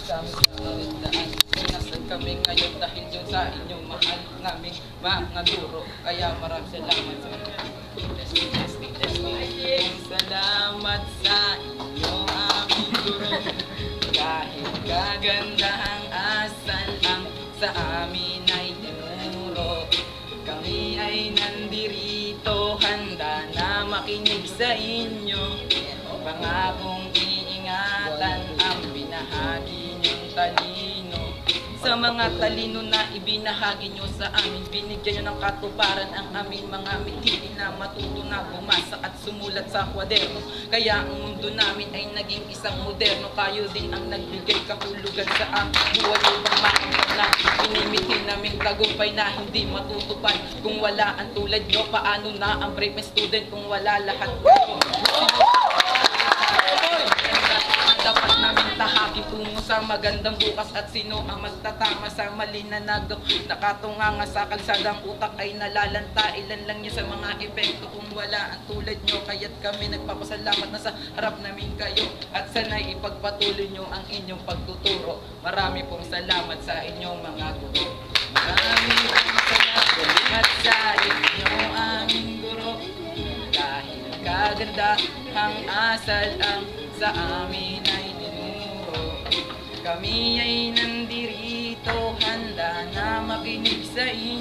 sa aming karintaan. Kung nasan kami ngayon dahil yun sa inyong mahal naming mga guro. Kaya maraming salamat sa inyo. Salamat sa inyo aming guro. Kahit kagandahang asal ang sa amin ay tinuro. Kami ay nandirito, handa na makinig sa inyo. Pangakong iingatan ang binahagi niyong talino. Sa mga talino na ibinahagi niyo sa amin, binigyan niyo ng katuparan ang aming mga mitili na matuto na bumasa at sumulat sa kwaderno. Kaya ang mundo namin ay naging isang moderno. Kayo din ang nagbigay kahulugan sa aming buhay upang makita na inimiti naming tagumpay na hindi matutupad. Kung wala ang tulad niyo, paano na ang brave student kung wala lahat kayo? Dapat namin tahakin tungo sa magandang bukas at sino ang magtatama sa mali na nagaw. Nakatunganga sa kalsadang utak ay nalalanta. Ilan lang niya sa mga epekto kung wala ang tulad nyo. Kaya't kami nagpapasalamat na sa harap namin kayo. At sana'y ipagpatuloy nyo ang inyong pagtuturo. Marami pong salamat sa inyong mga guro. Marami pong salamat sa inyong aming guro. Dahil kagandahang asal ang sa amin ay tinuro. Kami ay nandirito, handa na makinig sa inyo.